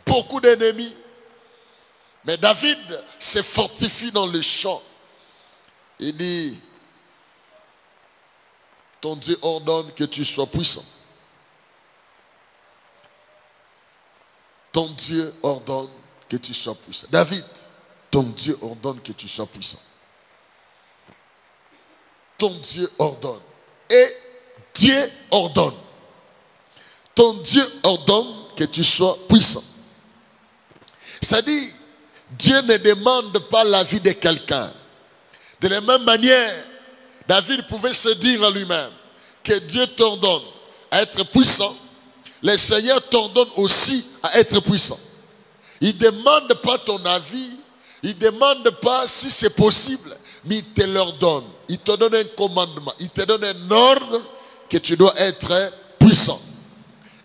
beaucoup d'ennemis. Mais David se fortifie dans le champ. Il dit, ton Dieu ordonne que tu sois puissant. Ton Dieu ordonne que tu sois puissant. David, ton Dieu ordonne que tu sois puissant. Ton Dieu ordonne. Et Dieu ordonne. Ton Dieu ordonne que tu sois puissant. C'est-à-dire, Dieu ne demande pas l'avis de quelqu'un. De la même manière, David pouvait se dire à lui-même que Dieu t'ordonne à être puissant. Le Seigneur t'ordonne aussi à être puissant. Il ne demande pas ton avis. Il ne demande pas si c'est possible. Mais il te l'ordonne. Il te donne un commandement. Il te donne un ordre que tu dois être puissant.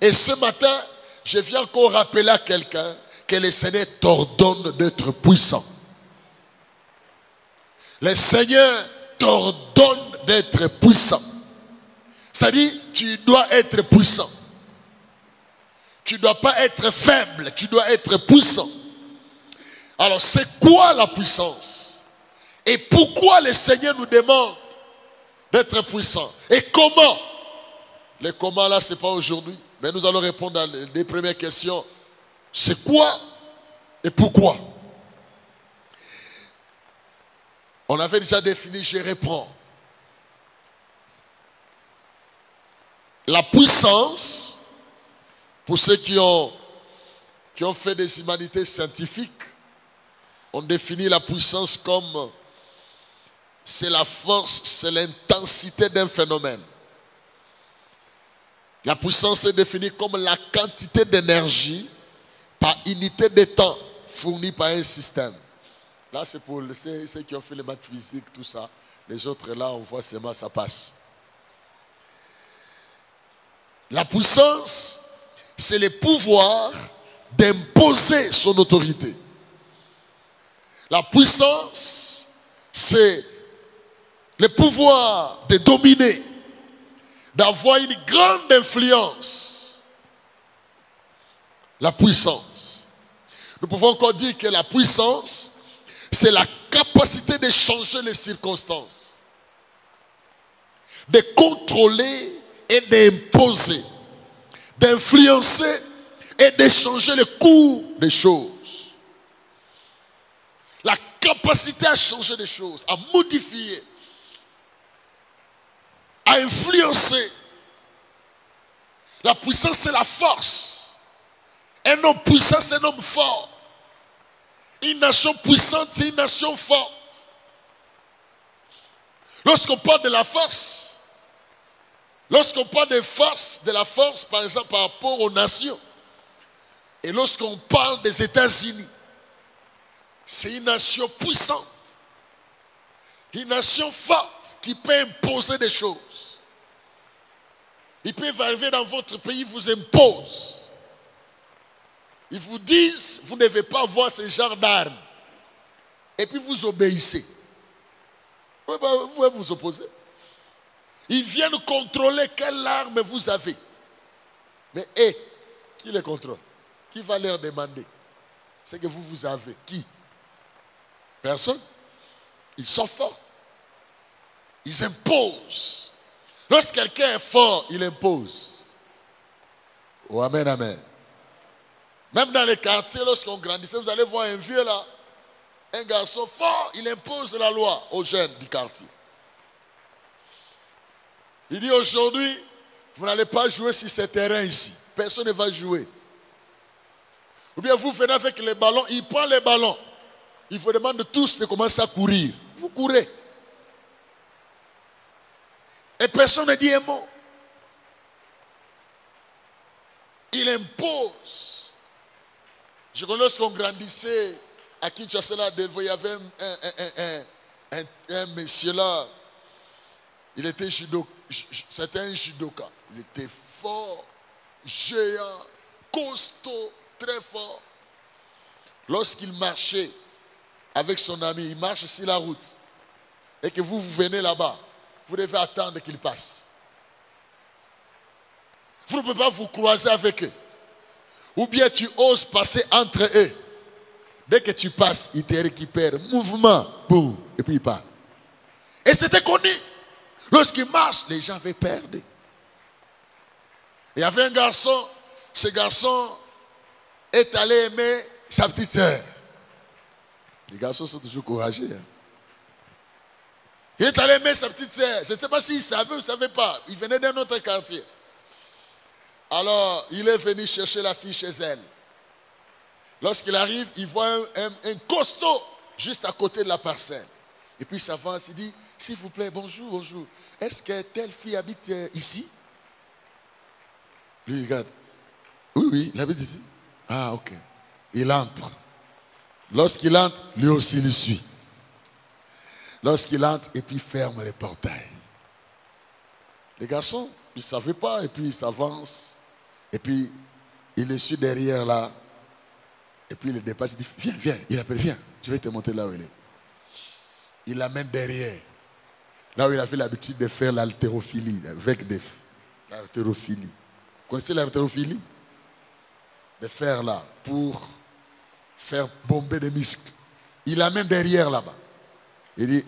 Et ce matin, je viens encore rappeler à quelqu'un que le Seigneur t'ordonne d'être puissant. Le Seigneur t'ordonne d'être puissant. C'est-à-dire, tu dois être puissant. Tu ne dois pas être faible, tu dois être puissant. Alors, c'est quoi la puissance? Et pourquoi le Seigneur nous demande d'être puissant? Et comment? Le comment là, ce n'est pas aujourd'hui. Mais nous allons répondre à les premières questions. C'est quoi et pourquoi? On avait déjà défini, je reprends. La puissance, pour ceux qui ont fait des humanités scientifiques, on définit la puissance comme c'est la force, c'est l'intensité d'un phénomène. La puissance est définie comme la quantité d'énergie par unité de temps fournie par un système. Là, c'est pour ceux qui ont fait les maths physiques, tout ça. Les autres, là, on voit seulement ça passe. La puissance, c'est le pouvoir d'imposer son autorité. La puissance, c'est le pouvoir de dominer, d'avoir une grande influence. La puissance. Nous pouvons encore dire que la puissance, c'est la capacité de changer les circonstances, de contrôler et d'imposer, d'influencer et de changer le cours des choses. La capacité à changer les choses, à modifier, à influencer. La puissance, c'est la force. Un homme puissant, c'est un homme fort. Une nation puissante, c'est une nation forte. Lorsqu'on parle de la force, lorsqu'on parle de force, de la force, par exemple, par rapport aux nations, et lorsqu'on parle des États-Unis, c'est une nation puissante, une nation forte qui peut imposer des choses. Ils peuvent arriver dans votre pays, vous imposent. Ils vous disent, vous ne devez pas avoir ce genre d'armes. Et puis vous obéissez. Vous pouvez vous opposer. Ils viennent contrôler quelle arme vous avez. Mais qui les contrôle? Qui va leur demander ce que vous avez? Qui? Personne. Ils sont forts. Ils imposent. Lorsque quelqu'un est fort, il impose. Oh, amen, amen. Même dans les quartiers, lorsqu'on grandissait, vous allez voir un vieux là, un garçon fort, il impose la loi aux jeunes du quartier. Il dit aujourd'hui, vous n'allez pas jouer sur ce terrain ici. Personne ne va jouer. Ou bien vous venez avec les ballons, il prend les ballons. Il vous demande tous de commencer à courir. Vous courez. Et personne ne dit un mot. Il impose. Je connais lorsqu'on grandissait à Kinshasa, il y avait un monsieur là. Il était c'était un judoka. Il était fort, géant, costaud, très fort. Lorsqu'il marchait avec son ami, il marche sur la route. Et que vous venez là-bas, vous devez attendre qu'il passe. Vous ne pouvez pas vous croiser avec eux. ou bien tu oses passer entre eux. Dès que tu passes, ils te récupèrent. Mouvement, boum, et puis ils partent. Et c'était connu. Lorsqu'il marche, les gens avaient perdu. Il y avait un garçon, ce garçon est allé aimer sa petite sœur. Les garçons sont toujours courageux. Hein? Il est allé aimer sa petite sœur. Je ne sais pas s'il savait ou ne savait pas. Il venait d'un autre quartier. Alors, il est venu chercher la fille chez elle. Lorsqu'il arrive, il voit un costaud juste à côté de la parcelle. Et puis il s'avance, il dit, s'il vous plaît, bonjour, bonjour. Est-ce que telle fille habite ici? Lui, il regarde. Oui, oui, il habite ici. Ah, ok. Il entre. Lorsqu'il entre, lui aussi le suit. Lorsqu'il entre, et puis il ferme les portails. Les garçons, ils ne savaient pas, et puis ils s'avancent. Et puis, il le suit derrière là. Et puis il le dépasse, il dit, viens, viens. Il appelle, viens, je vais te montrer là où il est. Il l'amène derrière. Là où il avait l'habitude de faire l'haltérophilie, avec des... L'haltérophilie. Vous connaissez l'haltérophilie? De faire là, pour faire bomber des muscles. Il l'amène derrière là-bas. Il dit,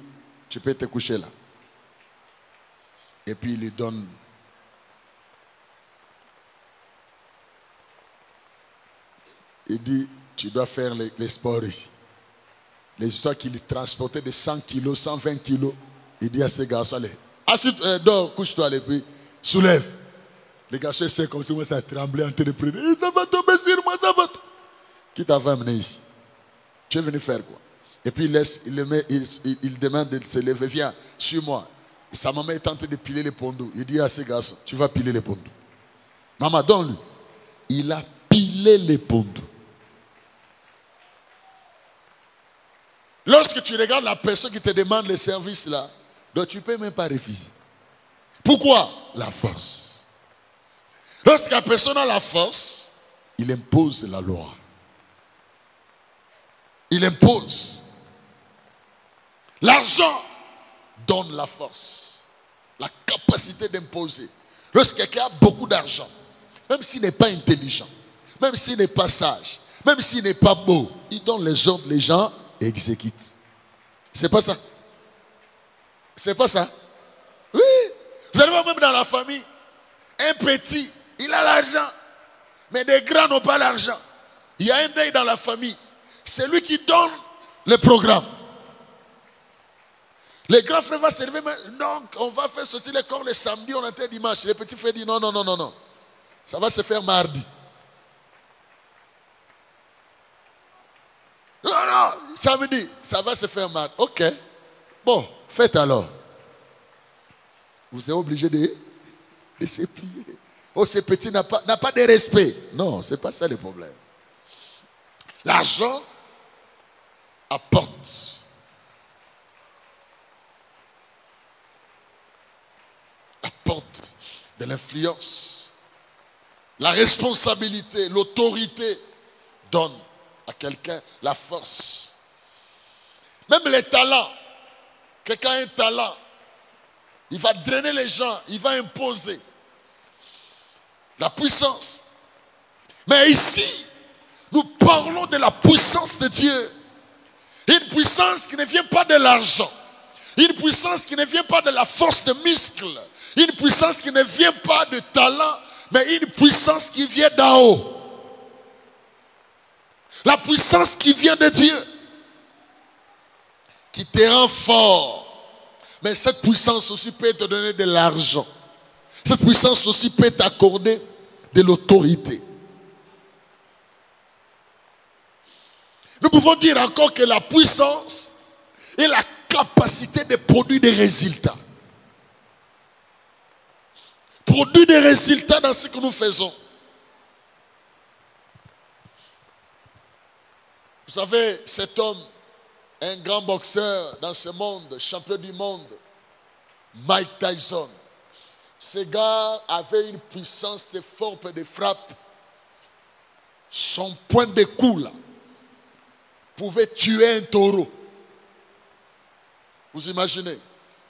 tu peux te coucher là. Et puis il lui donne... Il dit, tu dois faire les sports ici. Les histoires qu'il transportait de 100 kilos, 120 kilos. Il dit à ces garçons, allez, assis, dors, couche-toi, et puis soulève. Les garçons essaient comme si moi ça tremblait en train de prier. Ça va tomber sur moi, ça va tomber. Qui t'a amené ici? Tu es venu faire quoi? Et puis il demande de se lever, viens, suis-moi. Sa maman est en train de piler les pondous. Il dit à ces garçons, tu vas piler les pondous. Maman, donne-lui. Il a pilé les pondous. Lorsque tu regardes la personne qui te demande le service là, donc tu ne peux même pas refuser. Pourquoi? La force. Lorsque la personne a la force, il impose la loi. Il impose. L'argent donne la force, la capacité d'imposer. Lorsque quelqu'un a beaucoup d'argent, même s'il n'est pas intelligent, même s'il n'est pas sage, même s'il n'est pas beau, il donne les ordres, les gens exécutent. C'est pas ça. C'est pas ça. Oui. Vous allez voir même dans la famille, un petit, il a l'argent, mais des grands n'ont pas l'argent. Il y a un deuil dans la famille. C'est lui qui donne le programme. Les grands frères vont se lever, mais non, on va faire sortir les corps le samedi, on était dimanche. Les petits frères disent non, non, non, non, non. Ça va se faire mardi. Non, non, samedi, ça va se faire mardi. Ok. Bon, faites alors. Vous êtes obligé de se plier. Oh, ce petit n'a pas de respect. Non, ce n'est pas ça le problème. L'argent apporte. Apporte de l'influence. La responsabilité, l'autorité donne à quelqu'un la force. Même les talents. Quelqu'un a un talent. Il va drainer les gens. Il va imposer. La puissance. Mais ici, nous parlons de la puissance de Dieu. Une puissance qui ne vient pas de l'argent. Une puissance qui ne vient pas de la force de muscle. Une puissance qui ne vient pas de talent, mais une puissance qui vient d'en haut. La puissance qui vient de Dieu. Qui te rend fort. Mais cette puissance aussi peut te donner de l'argent. Cette puissance aussi peut t'accorder de l'autorité. Nous pouvons dire encore que la puissance est la capacité de produire des résultats. Produire des résultats dans ce que nous faisons. Vous savez, cet homme, un grand boxeur dans ce monde, champion du monde, Mike Tyson. Ce gars avait une puissance de force et de frappe. Son point de coup là pouvait tuer un taureau. Vous imaginez?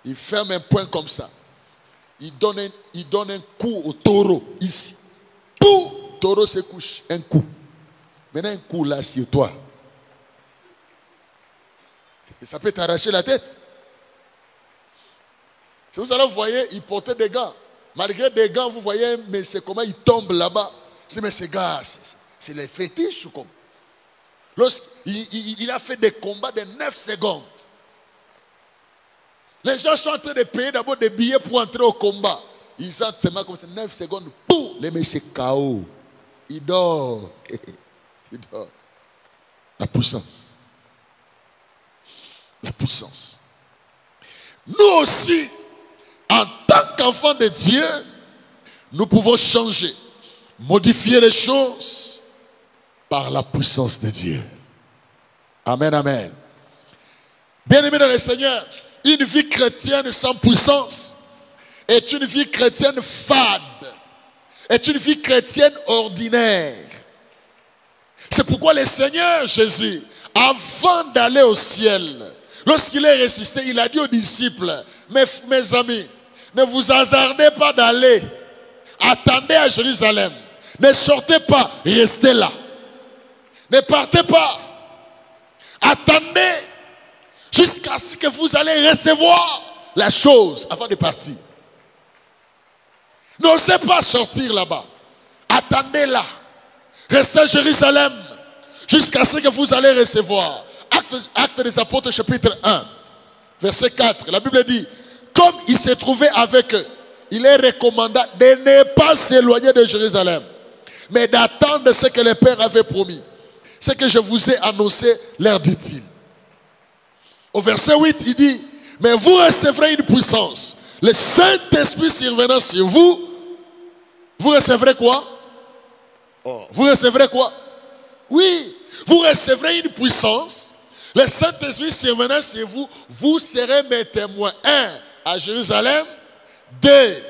Il ferme un point comme ça. Il donne un coup au taureau ici. Pouf! taureau se couche, un coup. Maintenant, un coup là sur toi. Et ça peut t'arracher la tête. Si vous allez, vous voyez, il portait des gants. Malgré des gants, vous voyez, mais c'est comment il tombe là-bas. Je dis, mais ces gars, c'est les fétiches ou comme. Lorsqu'il a fait des combats de 9 secondes. Les gens sont en train de payer d'abord des billets pour entrer au combat. Ils sentent seulement comme ça, 9 secondes, boum, les messieurs KO. Il dort. Il dort. La puissance. La puissance. Nous aussi, en tant qu'enfants de Dieu, nous pouvons changer, modifier les choses par la puissance de Dieu. Amen, amen. Bien-aimés dans le Seigneur, une vie chrétienne sans puissance est une vie chrétienne fade, est une vie chrétienne ordinaire. C'est pourquoi le Seigneur Jésus, avant d'aller au ciel, lorsqu'il est ressuscité, il a dit aux disciples, mes amis, ne vous hasardez pas d'aller, attendez à Jérusalem, ne sortez pas, restez là, ne partez pas, attendez jusqu'à ce que vous allez recevoir la chose avant de partir. N'osez pas sortir là-bas, attendez là, restez à Jérusalem jusqu'à ce que vous allez recevoir. Actes des Apôtres chapitre 1, verset 4, la Bible dit, comme il s'est trouvé avec eux, il est recommandé de ne pas s'éloigner de Jérusalem, mais d'attendre ce que le Père avait promis. Ce que je vous ai annoncé, leur dit-il. Au verset 8, il dit, mais vous recevrez une puissance. Le Saint-Esprit survenant sur vous, vous recevrez quoi? Oh, vous recevrez quoi? Oui, vous recevrez une puissance. Le Saint-Esprit survenant sur vous, vous serez mes témoins. 1, à Jérusalem. 2,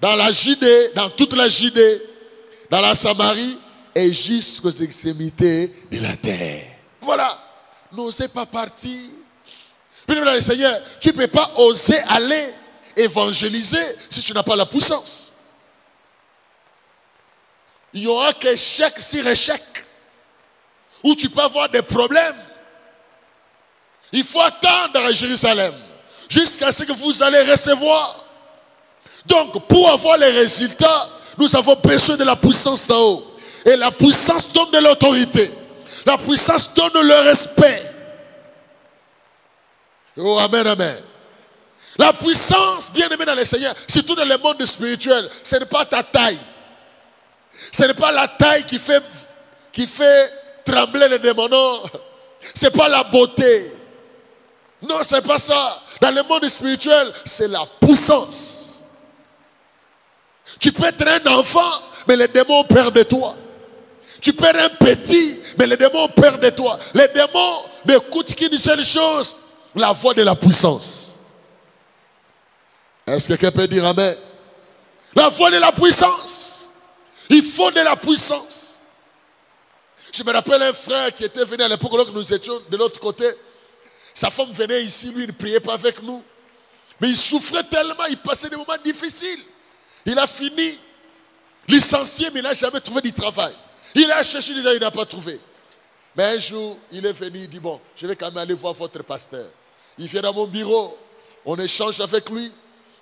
dans la Judée, dans toute la Judée, dans la Samarie et jusqu'aux extrémités de la terre. Voilà. N'osez pas partir. Bien dans le Seigneur, tu ne peux pas oser aller évangéliser si tu n'as pas la puissance. Il n'y aura qu'échec sur échec, où tu peux avoir des problèmes. Il faut attendre à Jérusalem jusqu'à ce que vous allez recevoir. Donc, pour avoir les résultats, nous avons besoin de la puissance d'en haut. Et la puissance donne de l'autorité. La puissance donne le respect. Oh, amen, amen. La puissance, bien aimée dans le Seigneur, surtout dans le monde spirituel, ce n'est pas ta taille. Ce n'est pas la taille qui fait trembler les démons. Non. Ce n'est pas la beauté. Non, ce n'est pas ça. Dans le monde spirituel, c'est la puissance. Tu peux être un enfant, mais les démons ont peur de toi. Tu peux être un petit, mais les démons ont peur de toi. Les démons n'écoutent qu'une seule chose, la voix de la puissance. Est-ce que quelqu'un peut dire amen? La voix de la puissance. Il faut de la puissance. Je me rappelle un frère qui était venu à l'époque où nous étions de l'autre côté. Sa femme venait ici, lui il ne priait pas avec nous. Mais il souffrait tellement, il passait des moments difficiles. Il a fini licencié, mais il n'a jamais trouvé du travail. Il a cherché, il n'a pas trouvé. Mais un jour, il est venu, il dit, bon, je vais quand même aller voir votre pasteur. Il vient dans mon bureau, on échange avec lui.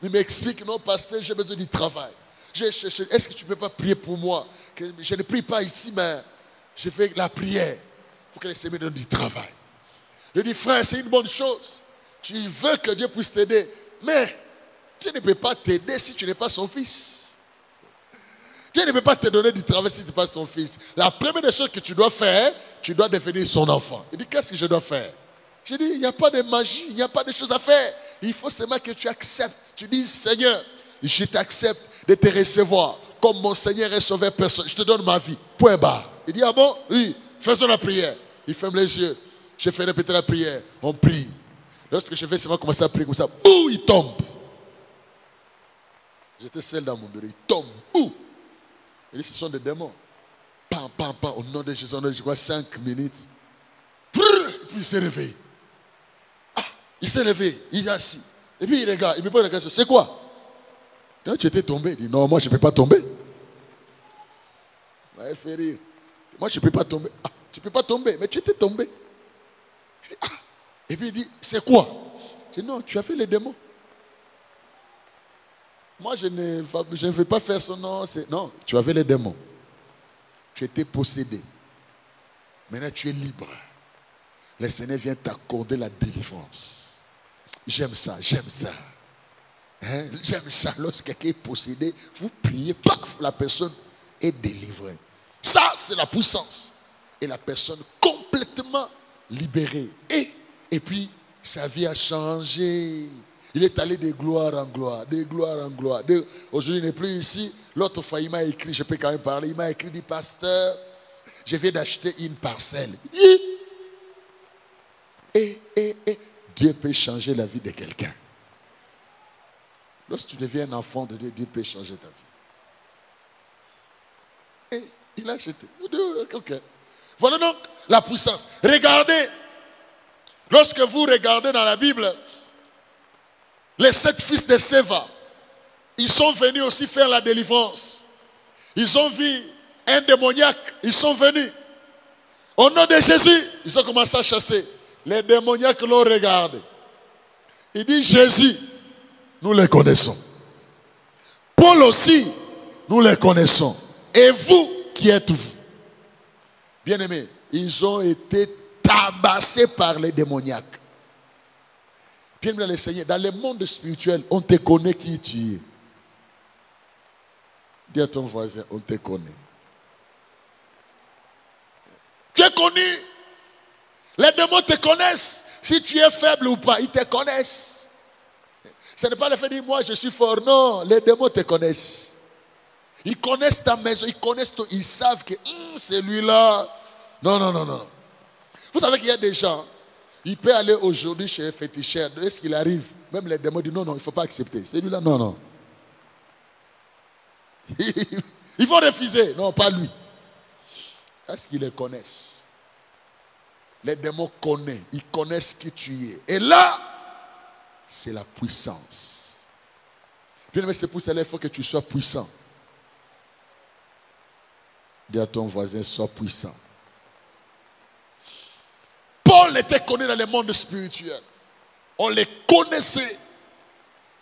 Il m'explique, non, pasteur, j'ai besoin du travail. J'ai cherché, est-ce que tu ne peux pas prier pour moi? Je ne prie pas ici, mais je fais la prière pour que le Seigneur me donne du travail. Je dis, frère, c'est une bonne chose. Tu veux que Dieu puisse t'aider, mais Dieu ne peut pas t'aider si tu n'es pas son fils. Dieu ne peut pas te donner du travail si tu n'es pas son fils. La première des choses que tu dois faire, tu dois devenir son enfant. Il dit, qu'est-ce que je dois faire? Je dis, il n'y a pas de magie, il n'y a pas de choses à faire. Il faut seulement que tu acceptes. Tu dis, Seigneur, je t'accepte de te recevoir comme mon Seigneur et sauveur personne. Je te donne ma vie. Point barre. Il dit, ah bon? Oui, faisons la prière. Il ferme les yeux. Je fais répéter la prière. On prie. Lorsque je vais seulement commencer à prier comme ça, boum, il tombe. J'étais seul dans mon bureau. Il tombe. Boum. Il dit, ce sont des démons. Pam, pam, pam. Au nom de Jésus, on a, je crois, 5 minutes. Et puis il s'est réveillé. Ah, il s'est réveillé. Il est assis. Et puis il regarde. Il me pose la question. C'est quoi? Quand tu étais tombé, il dit, non, moi je ne peux pas tomber. Elle fait rire. Moi, je ne peux pas tomber. Ah, tu ne peux pas tomber, mais tu étais tombé. Ah. Et puis il dit, c'est quoi? Je dis, non, tu as fait les démons. Moi, je ne veux pas faire son nom. Non, tu avais les démons. Tu étais possédé. Maintenant, tu es libre. Le Seigneur vient t'accorder la délivrance. J'aime ça, j'aime ça. Hein? J'aime ça. Lorsque quelqu'un est possédé, vous priez, paf, la personne est délivrée. Ça, c'est la puissance. Et la personne complètement libérée. Et puis, sa vie a changé. Il est allé de gloire en gloire, de gloire en gloire. Aujourd'hui, il n'est plus ici. L'autre fois, il m'a écrit, je peux quand même parler, il m'a écrit, dit, pasteur, je viens d'acheter une parcelle. Et Dieu peut changer la vie de quelqu'un. Lorsque tu deviens un enfant de Dieu, Dieu peut changer ta vie. Et il a acheté. Ok. Voilà donc la puissance. Regardez. Lorsque vous regardez dans la Bible, les 7 fils de Séva, ils sont venus aussi faire la délivrance. Ils ont vu un démoniaque, ils sont venus. Au nom de Jésus, ils ont commencé à chasser. Les démoniaques l'ont regardé. Il dit, Jésus, nous les connaissons. Paul aussi, nous les connaissons. Et vous, qui êtes-vous? Bien-aimés, ils ont été tabassés par les démoniaques. Bien-aimé le Seigneur, dans le monde spirituel, on te connaît qui tu es. Dis à ton voisin, on te connaît. Tu es connu. Les démons te connaissent. Si tu es faible ou pas, ils te connaissent. Ce n'est pas le fait de dire, moi je suis fort. Non, les démons te connaissent. Ils connaissent ta maison, ils connaissent tout. Ils savent que celui-là. Non. Vous savez qu'il y a des gens, il peut aller aujourd'hui chez un féticheur. Est-ce qu'il arrive? Même les démons disent, non, il ne faut pas accepter. Celui-là, non. Ils vont refuser. Non, pas lui. Est-ce qu'ils les connaissent? Les démons connaissent. Ils connaissent qui tu es. Et là, c'est la puissance. Bien aimé, c'est pour cela qu'il faut que tu sois puissant. Dis à ton voisin, sois puissant. Paul était connu dans le monde spirituel. On les connaissait.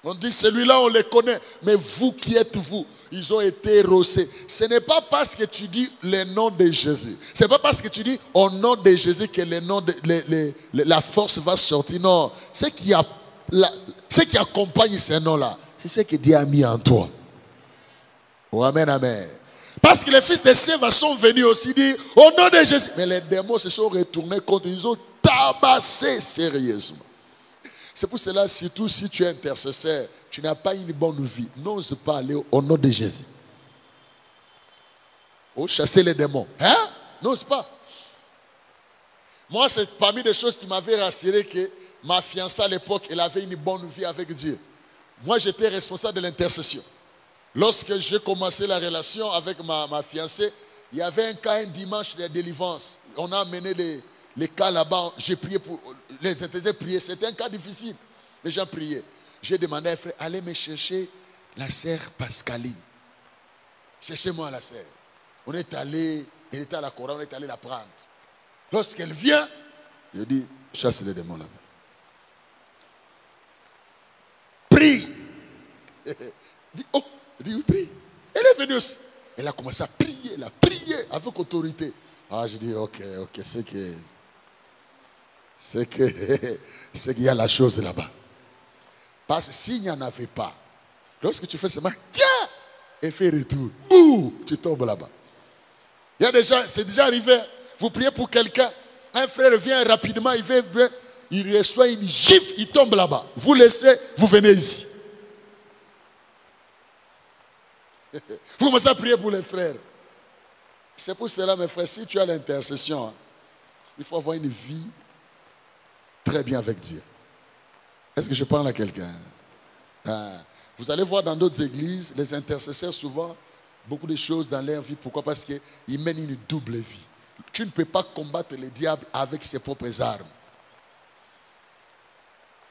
On dit, celui-là, on les connaît. Mais vous, qui êtes-vous? Ils ont été rossés. Ce n'est pas parce que tu dis le nom de Jésus. Ce n'est pas parce que tu dis au nom de Jésus que la force va sortir. Non. Ce qui accompagne ce nom-là, c'est ce que Dieu a mis en toi. Oh, amen, amen. Parce que les fils de Séva sont venus aussi dire au nom de Jésus. Mais les démons se sont retournés contre eux. Ils ont tabassé sérieusement. C'est pour cela, surtout si tu es intercesseur, tu n'as pas une bonne vie. N'ose pas aller au nom de Jésus. Oh, chasser les démons. Hein? N'ose pas. Moi, c'est parmi les choses qui m'avaient rassuré que ma fiancée à l'époque, elle avait une bonne vie avec Dieu. Moi, j'étais responsable de l'intercession. Lorsque j'ai commencé la relation avec ma fiancée, il y avait un cas un dimanche de délivrance. On a amené les cas là-bas. J'ai prié pour les intercesseurs prier. C'était un cas difficile. Les gens priaient. J'ai demandé à un frère, allez me chercher la sœur Pascaline. Cherchez-moi la sœur. On est allé, elle était à la Coran, on est allé la prendre. Lorsqu'elle vient, je dis, chasse les démons là-bas. Prie. Dit, oh, elle dit, oui, prie. Elle est venue aussi. Elle a commencé à prier, elle a prié avec autorité. Ah, je dis, ok, c'est qu'il y a la chose là-bas. Parce que s'il n'y en avait pas, lorsque tu fais seulement, tiens, et fais retour, ouh, tu tombes là-bas. Il y a des gens, c'est déjà arrivé, vous priez pour quelqu'un, un frère vient rapidement, il reçoit une gifle, il tombe là-bas. Vous laissez, vous venez ici. Vous commencez à prier pour les frères. C'est pour cela, mes frères, si tu as l'intercession, il faut avoir une vie très bien avec Dieu. Est-ce que je parle à quelqu'un? Vous allez voir dans d'autres églises, les intercesseurs, souvent, beaucoup de choses dans leur vie. Pourquoi? Parce qu'ils mènent une double vie. Tu ne peux pas combattre le diable avec ses propres armes.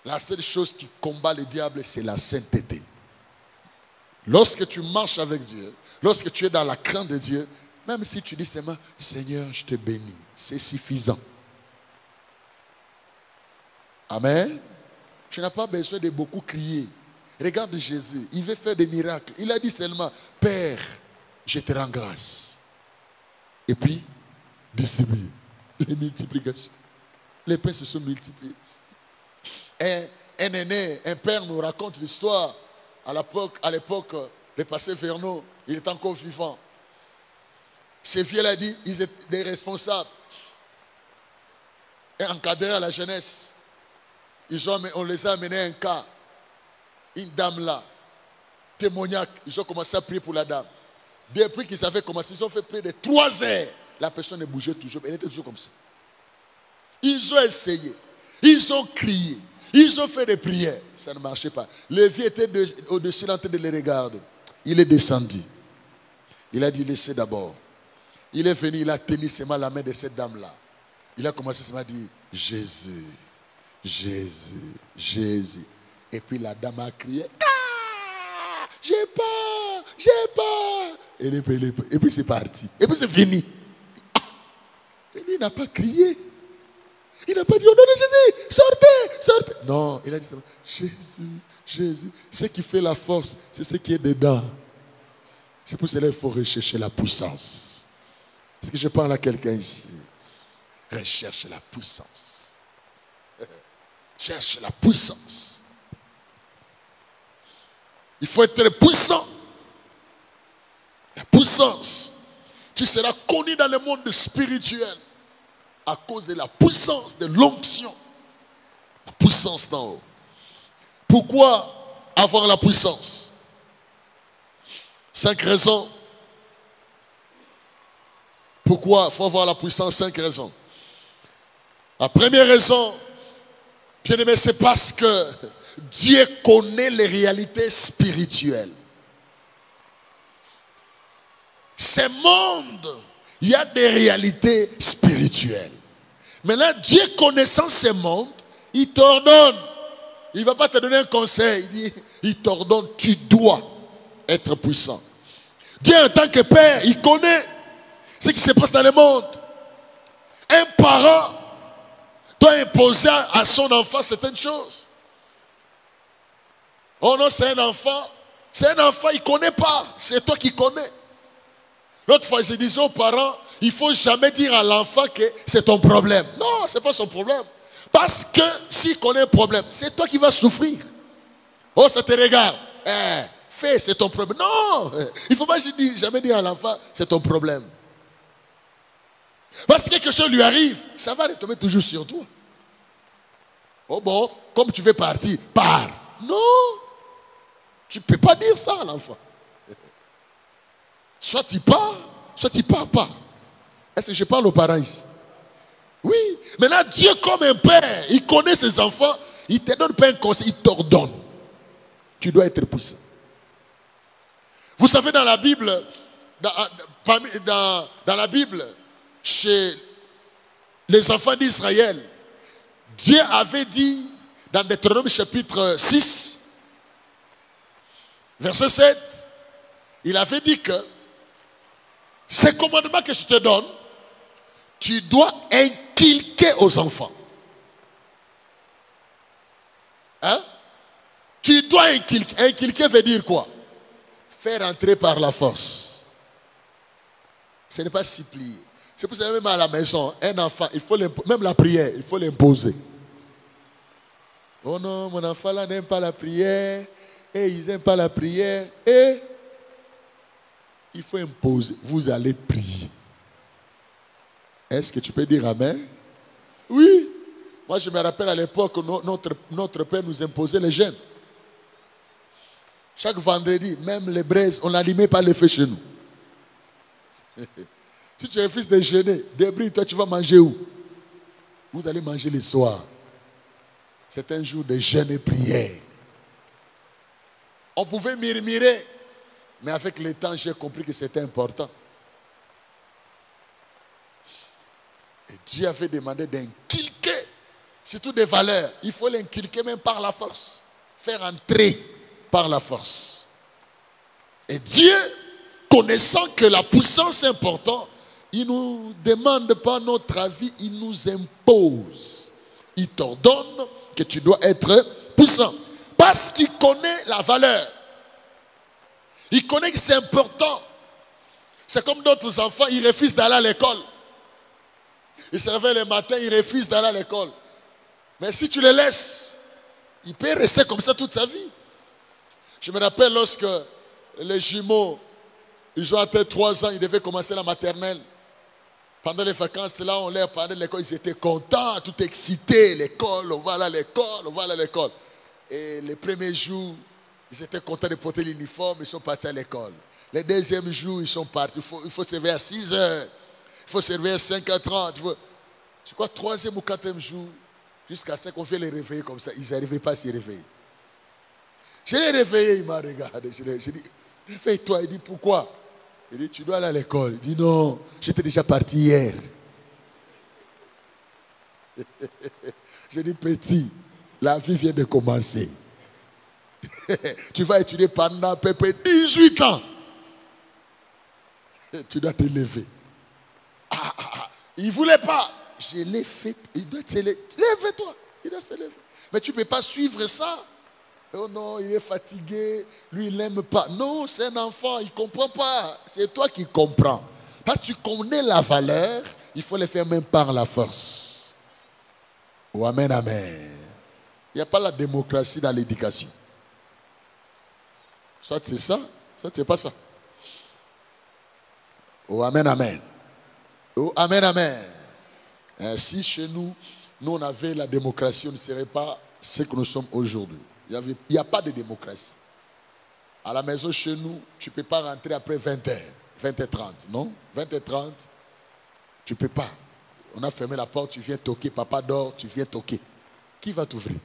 La seule chose qui combat le diable, c'est la sainteté. Lorsque tu marches avec Dieu, lorsque tu es dans la crainte de Dieu, Même si tu dis seulement, Seigneur, je te bénis, c'est suffisant. Amen. Tu n'as pas besoin de beaucoup crier. Regarde Jésus, il veut faire des miracles. Il a dit seulement, Père, je te rends grâce. Et puis, distribuer les multiplications. Les pains se sont multipliés. Un aîné, un père nous raconte l'histoire. À l'époque, le pasteur Verneau, il est encore vivant. Ces vieux a dit, ils étaient des responsables. Et encadrés à la jeunesse. On les a amenés un cas. Une dame là, témoniaque. Ils ont commencé à prier pour la dame. Depuis qu'ils avaient commencé, ils ont fait près de 3 heures. La personne ne bougeait toujours. Elle était toujours comme ça. Ils ont essayé. Ils ont crié. Ils ont fait des prières. Ça ne marchait pas. Le vieux était au-dessus en train de les regarder. Il est descendu. Il a dit, laissez d'abord. Il est venu, il a tenu seulement la main de cette dame-là. Il a commencé seulement à dire, Jésus, Jésus, Jésus. Et puis la dame a crié, ah, j'ai peur, j'ai peur. Et puis c'est parti. Et puis c'est fini. Et lui, il n'a pas crié. Il n'a pas dit, au nom de Jésus, sortez, sortez. Non, il a dit, Jésus, Jésus. Ce qui fait la force, c'est ce qui est dedans. C'est pour cela qu'il faut rechercher la puissance. Est-ce que je parle à quelqu'un ici? Recherche la puissance. Cherche la puissance. Il faut être puissant. La puissance. Tu seras connu dans le monde spirituel à cause de la puissance de l'onction. La puissance d'en haut. Pourquoi avoir la puissance? 5 raisons. Pourquoi il faut avoir la puissance? 5 raisons. La première raison, bien aimé, c'est parce que Dieu connaît les réalités spirituelles. Ce monde, il y a des réalités spirituelles. Maintenant, Dieu connaissant ce monde, il t'ordonne. Il ne va pas te donner un conseil. Il t'ordonne, tu dois être puissant. Dieu, en tant que père, il connaît ce qui se passe dans le monde. Un parent doit imposer à son enfant certaines choses. Oh non, c'est un enfant. C'est un enfant, il ne connaît pas. C'est toi qui connais. L'autre fois, je disais aux parents, il ne faut jamais dire à l'enfant que c'est ton problème. Non, ce n'est pas son problème. Parce que s'il connaît un problème, c'est toi qui vas souffrir. Oh, ça te regarde. Fais, c'est ton problème. Non, il ne faut pas jamais dire à l'enfant, c'est ton problème. Parce que quelque chose lui arrive, ça va retomber toujours sur toi. Oh bon, comme tu veux partir, pars. Non, tu ne peux pas dire ça à l'enfant. Soit tu pars, soit tu ne pars pas. Est-ce que je parle aux parents ici? Oui. Maintenant, Dieu comme un père, il connaît ses enfants, il ne te donne pas un conseil, il t'ordonne. Tu dois être puissant. Vous savez, dans la Bible, dans la Bible, chez les enfants d'Israël, Dieu avait dit dans Deutéronome chapitre 6, verset 7, il avait dit que ces commandements que je te donne, tu dois inculquer aux enfants. Hein? Tu dois inculquer. Inculquer veut dire quoi? Faire entrer par la force. Ce n'est pas supplier. C'est pour ça même à la maison, un enfant, il faut même la prière, il faut l'imposer. Oh non, mon enfant là n'aime pas la prière. Et ils n'aiment pas la prière. Et il faut imposer. Vous allez prier. Est-ce que tu peux dire amen? Oui. Moi, je me rappelle à l'époque, notre père nous imposait les jeûnes. Chaque vendredi, même les braises, on n'allumait pas les feux chez nous. Si tu es fils de jeûner, débris, toi, tu vas manger où? Vous allez manger le soir. C'est un jour de jeûne et prière. On pouvait murmurer, mais avec le temps, j'ai compris que c'était important. Et Dieu avait demandé d'inculquer, surtout des valeurs. Il faut l'inculquer même par la force. Faire entrer par la force. Et Dieu connaissant que la puissance est importante, il ne nous demande pas notre avis, il nous impose. Il t'ordonne que tu dois être puissant. Parce qu'il connaît la valeur. Il connaît que c'est important. C'est comme d'autres enfants, ils refusent d'aller à l'école. Ils se réveillent le matin, ils refusent d'aller à l'école. Mais si tu les laisses, il peut rester comme ça toute sa vie. Je me rappelle lorsque les jumeaux, ils ont atteint 3 ans, ils devaient commencer la maternelle. Pendant les vacances, là, on leur parlait de l'école, ils étaient contents, tout excités. L'école, on va à l'école, on va à l'école. Et les premiers jours, ils étaient contents de porter l'uniforme, ils sont partis à l'école. Les deuxièmes jours, ils sont partis. Il faut se réveiller à 6 heures. Il faut se réveiller à 5h30. Je crois 3e ou 4e jour, jusqu'à 5, on vient les réveiller comme ça. Ils n'arrivaient pas à se réveiller. Je l'ai réveillé, il m'a regardé. Je dit, réveille-toi. Il dit, pourquoi? Il dit, tu dois aller à l'école. Il dit, non, j'étais déjà parti hier. J'ai dit, petit, la vie vient de commencer. Tu vas étudier pendant à peu près 18 ans. Tu dois te lever. Il ne voulait pas. Je l'ai fait. Il doit se lever. Lève-toi. Il doit se lever. Mais tu ne peux pas suivre ça. Oh non, il est fatigué. Lui, il n'aime pas. Non, c'est un enfant. Il ne comprend pas. C'est toi qui comprends. Parce que tu connais la valeur, il faut le faire même par la force. Oh, amen, amen. Il n'y a pas la démocratie dans l'éducation. Soit c'est ça, soit c'est pas ça. Oh, amen, amen. Oh, amen, amen. Si chez nous, on avait la démocratie, on ne serait pas ce que nous sommes aujourd'hui. Il n'y a pas de démocratie. À la maison, chez nous, tu ne peux pas rentrer après 20h, 20h30, non? 20h30, tu ne peux pas. On a fermé la porte, tu viens toquer, papa dort, tu viens toquer. Qui va t'ouvrir?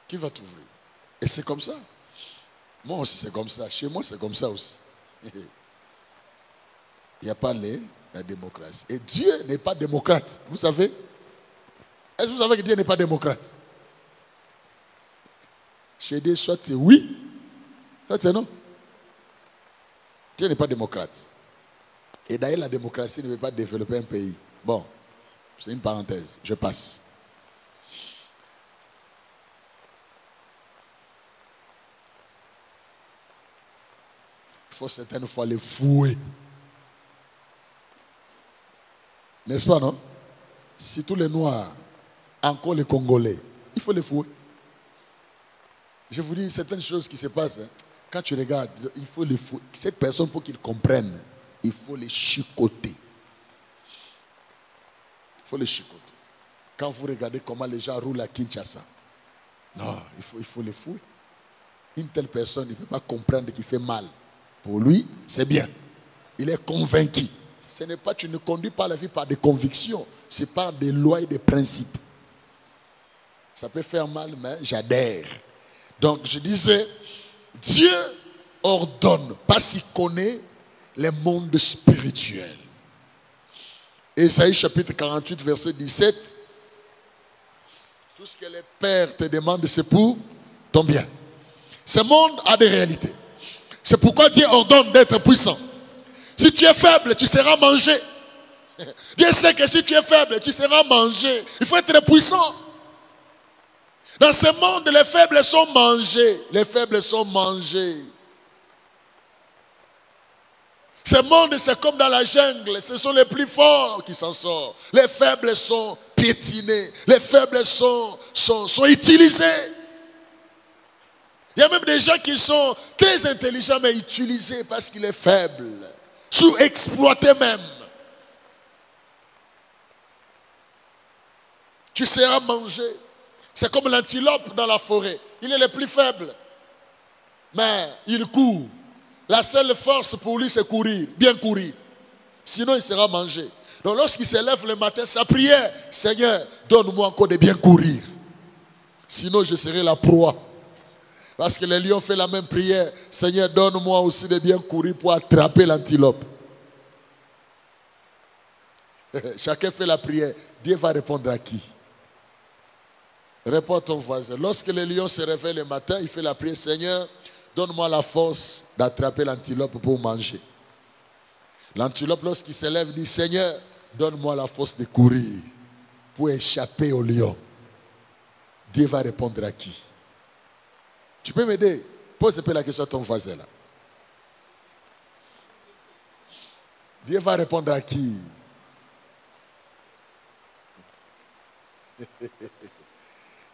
Qui va t'ouvrir? Et c'est comme ça. Moi aussi, c'est comme ça. Chez moi, c'est comme ça aussi. Il n'y a pas la démocratie. Et Dieu n'est pas démocrate. Vous savez? Est-ce que vous savez que Dieu n'est pas démocrate? Chez Dieu, soit c'est oui, soit c'est non. Dieu n'est pas démocrate. Et d'ailleurs, la démocratie ne veut pas développer un pays. Bon, c'est une parenthèse. Je passe. Il faut certaines fois les fouer. N'est-ce pas, non? Si tous les Noirs, encore les Congolais, il faut les fouer. Je vous dis certaines choses qui se passent. Quand tu regardes, il faut les fouer. Cette personne, pour qu'ils comprennent, il faut les chicoter. Il faut les chicoter. Quand vous regardez comment les gens roulent à Kinshasa, non, il faut les fouer. Une telle personne, il ne peut pas comprendre qu'il fait mal. Pour lui, c'est bien. Il est convaincu. Ce n'est pas, tu ne conduis pas la vie par des convictions, c'est par des lois et des principes. Ça peut faire mal, mais j'adhère. Donc je disais, Dieu ordonne parce qu'il connaît les mondes spirituels. Ésaïe chapitre 48, verset 17. Tout ce que les pères te demandent, c'est pour ton bien. Ce monde a des réalités. C'est pourquoi Dieu ordonne d'être puissant. Si tu es faible, tu seras mangé. Dieu sait que si tu es faible, tu seras mangé. Il faut être puissant. Dans ce monde, les faibles sont mangés. Les faibles sont mangés. Ce monde, c'est comme dans la jungle. Ce sont les plus forts qui s'en sortent. Les faibles sont piétinés. Les faibles sont utilisés. Il y a même des gens qui sont très intelligents, mais utilisés parce qu'il est faible. Sous-exploités même. Tu seras mangé. C'est comme l'antilope dans la forêt. Il est le plus faible. Mais il court. La seule force pour lui, c'est courir. Bien courir. Sinon, il sera mangé. Donc lorsqu'il se lève le matin, sa prière, Seigneur, donne-moi encore de bien courir. Sinon, je serai la proie. Parce que les lions font la même prière. Seigneur, donne-moi aussi de bien courir pour attraper l'antilope. Chacun fait la prière. Dieu va répondre à qui? Réponds à ton voisin. Lorsque les lions se réveillent le matin, il fait la prière. Seigneur, donne-moi la force d'attraper l'antilope pour manger. L'antilope, lorsqu'il se lève, dit, Seigneur, donne-moi la force de courir pour échapper au lion. Dieu va répondre à qui? Tu peux m'aider? Pose un peu la question à ton voisin là. Dieu va répondre à qui?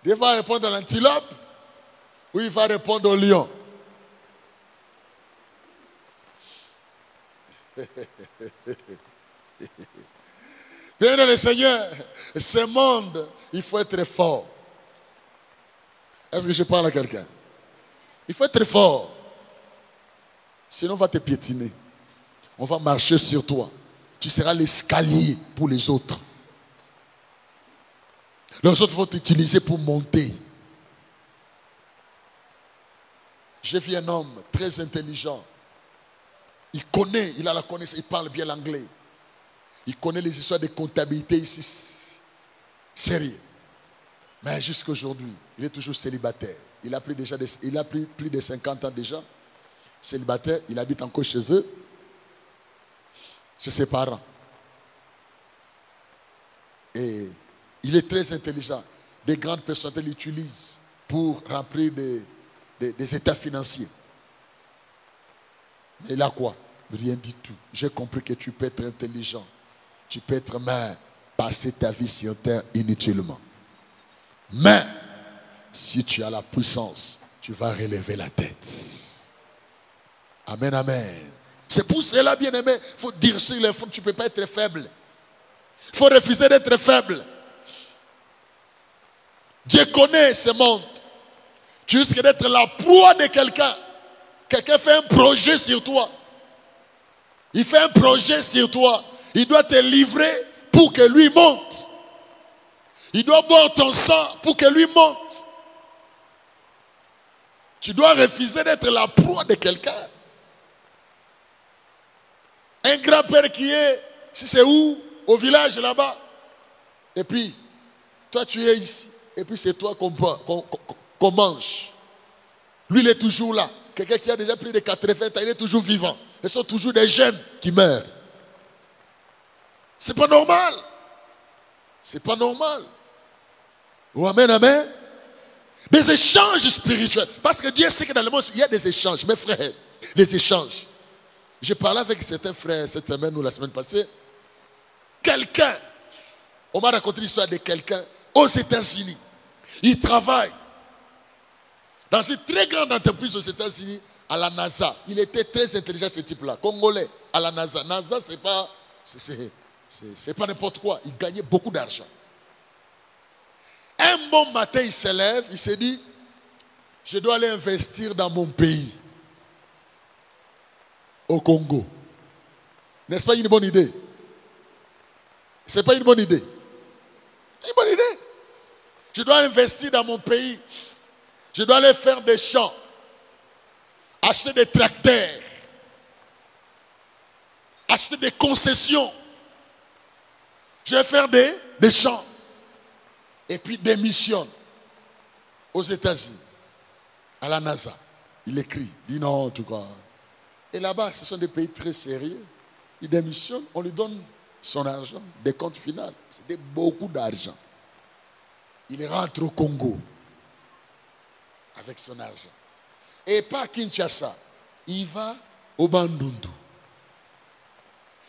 Dieu va répondre à l'antilope ou il va répondre au lion? Bien dans le Seigneur, ce monde, il faut être fort. Est-ce que je parle à quelqu'un? Il faut être fort. Sinon on va te piétiner. On va marcher sur toi. Tu seras l'escalier pour les autres. Les autres vont t'utiliser pour monter. J'ai vu un homme très intelligent. Il connaît, il a la connaissance, il parle bien l'anglais. Il connaît les histoires de comptabilité ici. Sérieux. Mais jusqu'à aujourd'hui, il est toujours célibataire. Il a pris plus de 50 ans déjà. Célibataire, il habite encore chez eux. Chez ses parents. Et il est très intelligent. Des grandes personnalités l'utilisent pour remplir des états financiers. Mais il a quoi? Rien du tout. J'ai compris que tu peux être intelligent. Tu peux être mais passer ta vie sur terre inutilement. Mais si tu as la puissance, tu vas relever la tête. Amen, amen. C'est pour cela, bien-aimé, il faut dire sur les fonds, tu ne peux pas être faible. Il faut refuser d'être faible. Dieu connaît ce monde. Tu risques d'être la proie de quelqu'un. Quelqu'un fait un projet sur toi. Il fait un projet sur toi. Il doit te livrer pour que lui monte. Il doit boire ton sang pour que lui monte. Tu dois refuser d'être la proie de quelqu'un. Un grand-père qui est, si c'est où? Au village là-bas. Et puis, toi tu es ici. Et puis c'est toi qu'on mange. Lui il est toujours là. Quelqu'un qui a déjà plus de 80 ans, il est toujours vivant. Ce sont toujours des jeunes qui meurent. C'est pas normal. C'est pas normal. Oh, amen, amen. Des échanges spirituels. Parce que Dieu sait que dans le monde, il y a des échanges. Mes frères, des échanges. J'ai parlé avec certains frères cette semaine ou la semaine passée. Quelqu'un, on m'a raconté l'histoire de quelqu'un aux États-Unis. Il travaille dans une très grande entreprise aux États-Unis, à la NASA. Il était très intelligent, ce type-là, congolais, à la NASA. NASA, c'est pas n'importe quoi. Il gagnait beaucoup d'argent. Un bon matin, il se lève, il se dit, je dois aller investir dans mon pays, au Congo. N'est-ce pas une bonne idée? C'est pas une bonne idée? Une bonne idée. Je dois investir dans mon pays. Je dois aller faire des champs. Acheter des tracteurs. Acheter des concessions. Je vais faire des champs. Et puis démissionne aux États-Unis, à la NASA. Il écrit, dit non en tout cas. Et là-bas, ce sont des pays très sérieux. Il démissionne, on lui donne son argent, des comptes finaux. C'était beaucoup d'argent. Il rentre au Congo avec son argent. Et pas à Kinshasa, il va au Bandundu.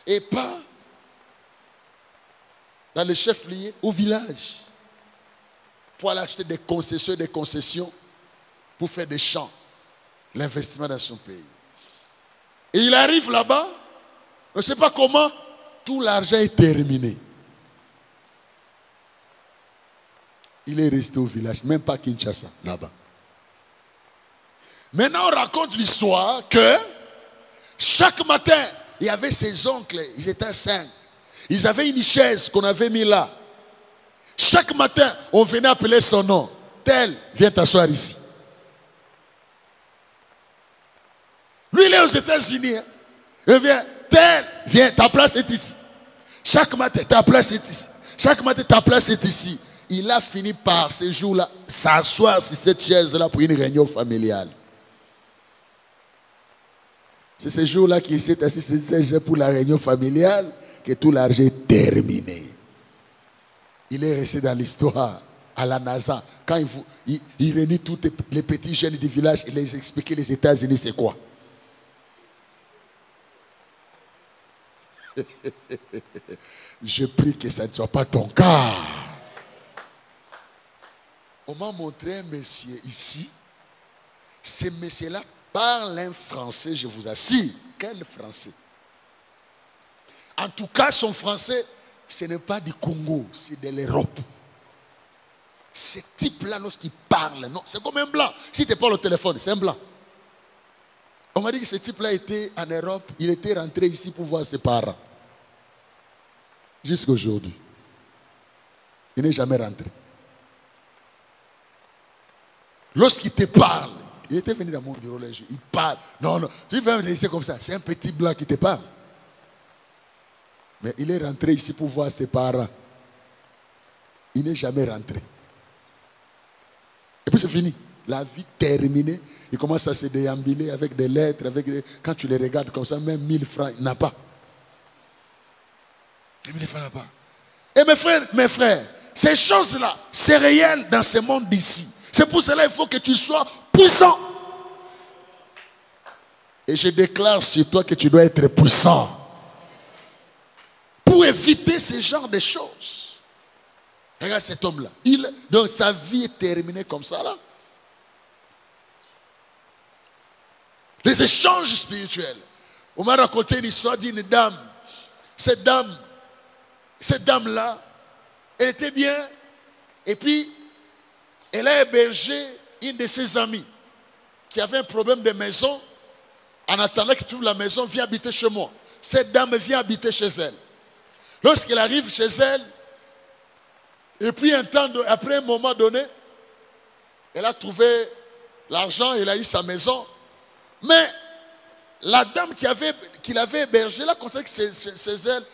Et pas dans le chef-lieu, au village. Pour aller acheter des concessions pour faire des champs, l'investissement dans son pays. Et il arrive là-bas, on ne sait pas comment, tout l'argent est terminé. Il est resté au village, même pas Kinshasa, là-bas. Maintenant, on raconte l'histoire que chaque matin, il y avait ses oncles, ils étaient 5. Ils avaient une chaise qu'on avait mis là. Chaque matin, on venait appeler son nom. Tel, viens t'asseoir ici. Lui, il est aux États-Unis. Hein. Il vient, tel, viens, ta place est ici. Chaque matin, ta place est ici. Chaque matin, ta place est ici. Il a fini par, ce jour-là, s'asseoir sur cette chaise-là pour une réunion familiale. C'est ce jour-là qu'il s'est assis pour la réunion familiale que tout l'argent est terminé. Il est resté dans l'histoire à la NASA. Quand il réunit tous les petits jeunes du village, il les expliquait les États-Unis, c'est quoi. Je prie que ça ne soit pas ton cas. On m'a montré un monsieur ici. Ce monsieur-là parle un français, je vous assure. Quel français? En tout cas, son français, ce n'est pas du Congo, c'est de l'Europe. Ce type-là, lorsqu'il parle, non, c'est comme un blanc. Si tu parles au téléphone, c'est un blanc. On m'a dit que ce type-là était en Europe, il était rentré ici pour voir ses parents. Jusqu'à aujourd'hui. Il n'est jamais rentré. Lorsqu'il te parle, il était venu dans mon bureau le jour, il parle. Non, tu vas me laisser comme ça, c'est un petit blanc qui te parle. Mais il est rentré ici pour voir ses parents. Il n'est jamais rentré. Et puis c'est fini. La vie terminée. Il commence à se déambuler avec des lettres. Quand tu les regardes comme ça, même 1000 francs, il n'a pas. Les 1000 francs, il n'a pas. Et mes frères, ces choses-là, c'est réel dans ce monde d'ici. C'est pour cela qu'il faut que tu sois puissant. Et je déclare sur toi que tu dois être puissant. Pour éviter ce genre de choses. Regarde cet homme-là. Donc sa vie est terminée comme ça là. Les échanges spirituels. On m'a raconté une histoire d'une dame. Cette dame-là, elle était bien. Et puis, elle a hébergé une de ses amies qui avait un problème de maison. En attendant que tu ouvres la maison, viens habiter chez moi. Cette dame vient habiter chez elle. Lorsqu'elle arrive chez elle, et puis après un moment donné, elle a trouvé l'argent, elle a eu sa maison. Mais la dame qui l'avait hébergée, là, comme ça, chez elle,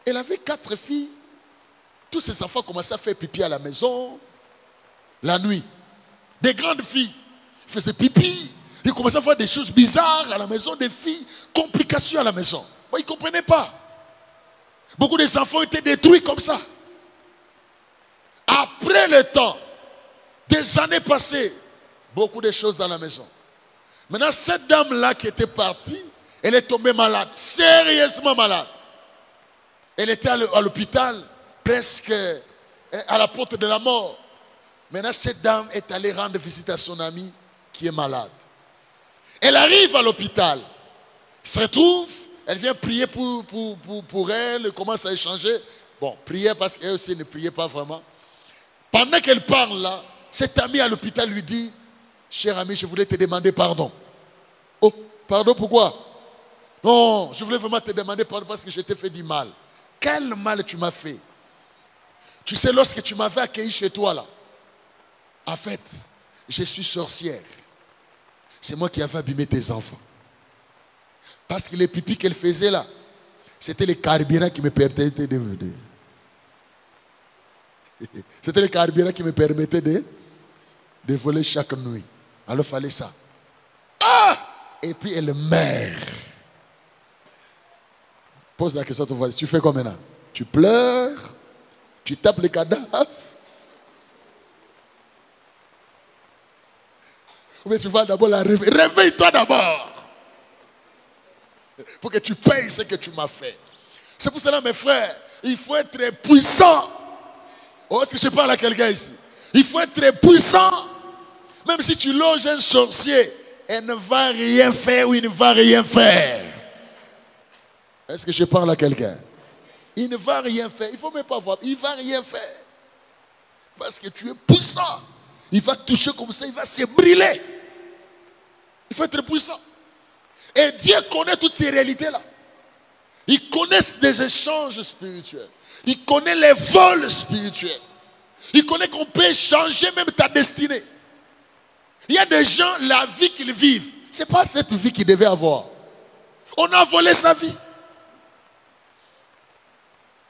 elle avait 4 filles. Tous ses enfants commençaient à faire pipi à la maison, la nuit. Des grandes filles faisaient pipi. Ils commençaient à faire des choses bizarres à la maison, des filles, complications à la maison. Bon, ils ne comprenaient pas. Beaucoup des enfants étaient détruits comme ça. Après le temps, des années passées, beaucoup de choses dans la maison. Maintenant, cette dame-là qui était partie, elle est tombée malade, sérieusement malade. Elle était à l'hôpital, presque à la porte de la mort. Maintenant, cette dame est allée rendre visite à son amie qui est malade. Elle arrive à l'hôpital, se retrouve, elle vient prier pour elle, elle commence à échanger. Bon, prier parce qu'elle aussi ne priait pas vraiment. Pendant qu'elle parle là, cet ami à l'hôpital lui dit, cher ami, je voulais te demander pardon. Oh, pardon pourquoi? Non, je voulais vraiment te demander pardon parce que je t'ai fait du mal. Quel mal tu m'as fait? Tu sais, lorsque tu m'avais accueilli chez toi là, en fait, je suis sorcière. C'est moi qui avais abîmé tes enfants. Parce que les pipis qu'elle faisait là, c'était les carburants qui me permettaient de venir. C'était les carburants qui me permettaient de voler chaque nuit. Alors il fallait ça. Ah! Et puis elle meurt. Pose la question à ton voisin. Tu fais quoi maintenant? Tu pleures? Tu tapes les cadavres? Ou bien tu vas d'abord la réveiller. Réveille-toi d'abord. Pour que tu payes ce que tu m'as fait. C'est pour cela, mes frères, il faut être puissant. Oh, est-ce que je parle à quelqu'un ici? Il faut être puissant. Même si tu loges un sorcier, elle ne va rien faire ou il ne va rien faire. Est-ce que je parle à quelqu'un? Il ne va rien faire. Il ne faut même pas voir. Il ne va rien faire. Parce que tu es puissant. Il va toucher comme ça, il va se brûler. Il faut être puissant. Et Dieu connaît toutes ces réalités-là. Il connaît des échanges spirituels. Il connaît les vols spirituels. Il connaît qu'on peut changer même ta destinée. Il y a des gens, la vie qu'ils vivent, ce n'est pas cette vie qu'ils devaient avoir. On a volé sa vie.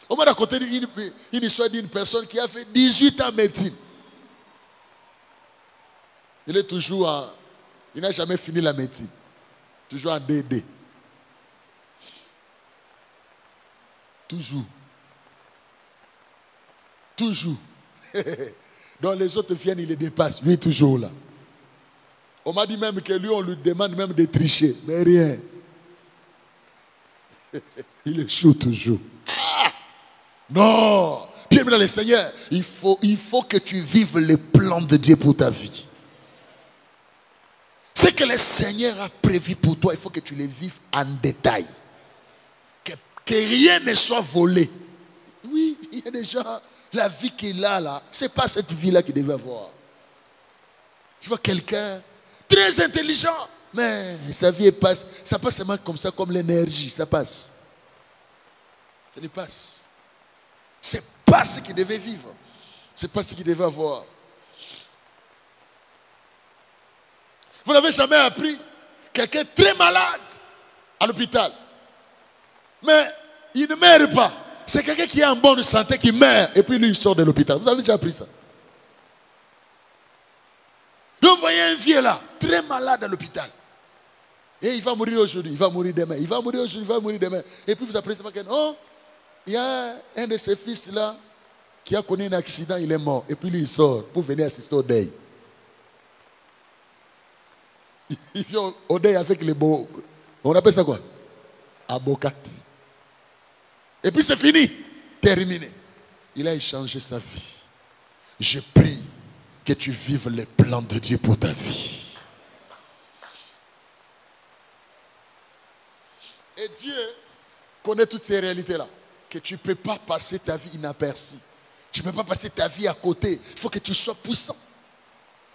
On m'a raconté une histoire d'une personne qui a fait 18 ans en médecine. Il est toujours il n'a jamais fini la médecine. Toujours en DD. Toujours. Toujours. Donc les autres viennent, il les dépasse. Lui, toujours là. On m'a dit même que lui, on lui demande même de tricher. Mais rien. Il échoue toujours. Ah! Non. Bien, dans le Seigneur, il faut que tu vives les plans de Dieu pour ta vie. Ce que le Seigneur a prévu pour toi, il faut que tu les vives en détail. Que rien ne soit volé. Oui, il y a des gens, la vie qu'il a là, ce n'est pas cette vie-là qu'il devait avoir. Tu vois quelqu'un très intelligent, mais sa vie passe, ça passe seulement comme ça, comme l'énergie, ça passe. Ça ne passe. Ce n'est pas ce qu'il devait vivre. Ce n'est pas ce qu'il devait avoir. Vous n'avez jamais appris quelqu'un très malade à l'hôpital. Mais il ne meurt pas. C'est quelqu'un qui est en bonne santé qui meurt et puis lui il sort de l'hôpital. Vous avez déjà appris ça? Donc vous voyez un vieux là, très malade à l'hôpital. Et il va mourir aujourd'hui, il va mourir demain. Il va mourir aujourd'hui, il va mourir demain. Et puis vous apprenez pas que non, il y a un de ses fils là qui a connu un accident, il est mort. Et puis lui il sort pour venir assister au deuil. Il vient au deuil avec les beaux. On appelle ça quoi? Abocat. Et puis c'est fini. Terminé. Il a échangé sa vie. Je prie que tu vives les plans de Dieu pour ta vie. Et Dieu connaît toutes ces réalités-là. Que tu ne peux pas passer ta vie inaperçue. Tu ne peux pas passer ta vie à côté. Il faut que tu sois puissant.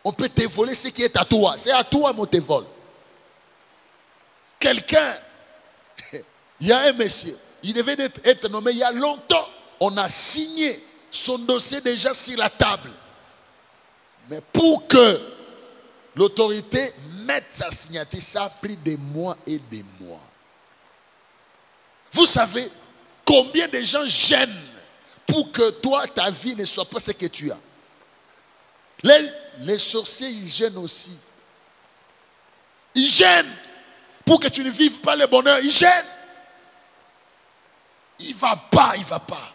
On peut te voler ce qui est à toi. C'est à toi qu'on te vole. Quelqu'un, il y a un monsieur, il devait être nommé il y a longtemps. On a signé son dossier déjà sur la table. Mais pour que l'autorité mette sa signature, ça a pris des mois et des mois. Vous savez combien de gens gênent pour que toi, ta vie ne soit pas ce que tu as. Les sorciers, ils gênent aussi. Ils gênent pour que tu ne vives pas le bonheur. Ils gênent. Il ne va pas, il ne va pas.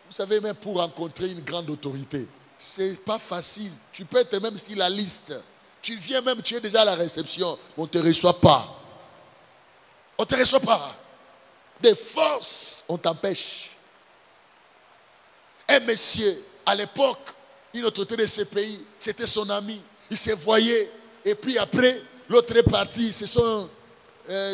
Vous savez, même pour rencontrer une grande autorité, ce n'est pas facile. Tu peux être même sur la liste. Tu viens même, tu es déjà à la réception. On ne te reçoit pas. On ne te reçoit pas. De force, on t'empêche. Un monsieur, à l'époque, une autorité de ce pays, c'était son ami. Ils se voyaient. Et puis après, l'autre est parti. Ils se sont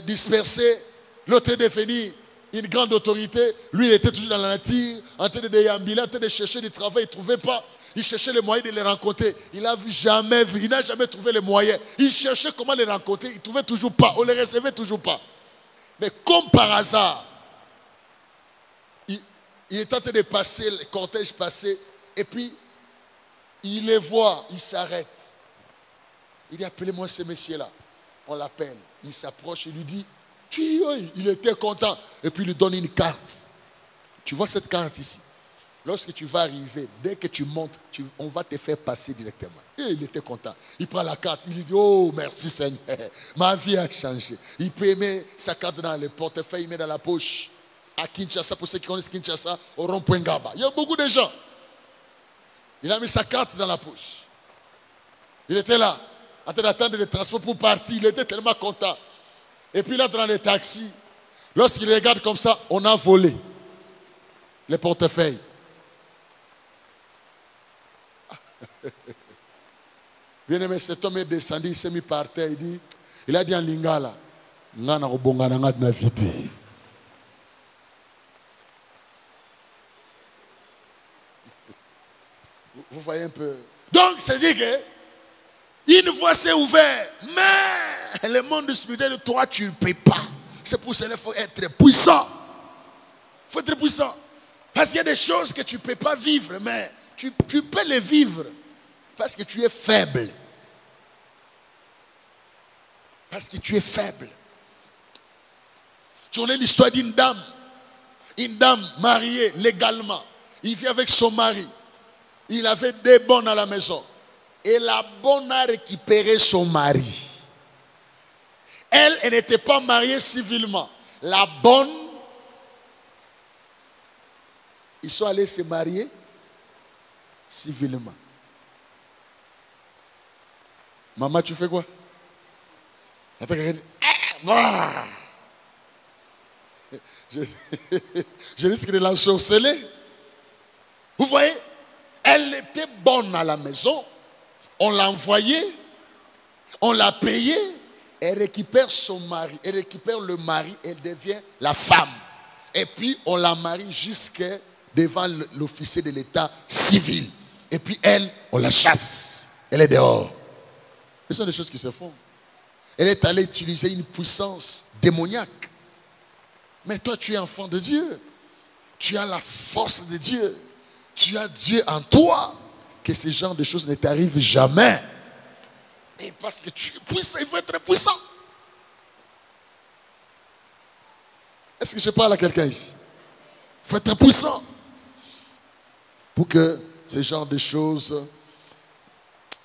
dispersés. L'autre est devenu une grande autorité. Lui, il était toujours dans la nature, en train de déambuler, en train de chercher du travail. Il ne trouvait pas. Il cherchait les moyens de les rencontrer. Il n'a jamais vu. Il n'a jamais trouvé les moyens. Il cherchait comment les rencontrer. Il ne trouvait toujours pas. On ne les recevait toujours pas. Mais comme par hasard, il est en train de passer, le cortège passé, et puis il les voit, il s'arrête. Il dit, appelez-moi ce monsieur-là. On l'appelle. Il s'approche et lui dit, il était content. Et puis il lui donne une carte. Tu vois cette carte ici? Lorsque tu vas arriver, dès que tu montes, on va te faire passer directement. Et il était content. Il prend la carte, il lui dit, oh merci Seigneur, ma vie a changé. Il peut mettre sa carte dans le portefeuille, il met dans la poche. À Kinshasa, pour ceux qui connaissent Kinshasa, au rond-point Ngaba. Il y a beaucoup de gens. Il a mis sa carte dans la poche. Il était là, en train d'attendre le transport pour partir. Il était tellement content. Et puis là, dans le taxi, lorsqu'il regarde comme ça, on a volé le portefeuille. Bien-aimé, cet homme est descendu, il s'est mis par terre, il a dit en lingala, vous voyez un peu. Donc, c'est dit que une voie s'est ouverte, mais le monde spirituel, toi, tu ne peux pas. C'est pour cela qu'il faut être puissant. Il faut être puissant. Parce qu'il y a des choses que tu ne peux pas vivre, mais tu peux les vivre. Parce que tu es faible. Parce que tu es faible. Tu connais l'histoire d'une dame. Une dame mariée légalement. Il vit avec son mari. Il avait 2 bonnes à la maison. Et la bonne a récupéré son mari. Elle n'était pas mariée civilement. La bonne ils sont allés se marier civilement. Maman, tu fais quoi? Attends, quelqu'un dit, je risque de l'ensorceler. Vous voyez, elle était bonne à la maison. On l'a envoyée, on l'a payée. Elle récupère son mari, elle récupère le mari, elle devient la femme. Et puis on la marie jusqu'à devant l'officier de l'État civil. Et puis elle, on la chasse. Elle est dehors. Ce sont des choses qui se font. Elle est allée utiliser une puissance démoniaque. Mais toi, tu es enfant de Dieu. Tu as la force de Dieu. Tu as Dieu en toi. Que ce genre de choses ne t'arrivent jamais. Et parce que tu es puissant, il faut être puissant. Est-ce que je parle à quelqu'un ici? Il faut être puissant. Pour que ce genre de choses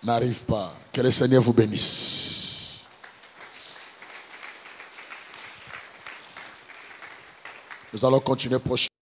n'arrivent pas. Que le Seigneur vous bénisse. Nous allons continuer prochainement.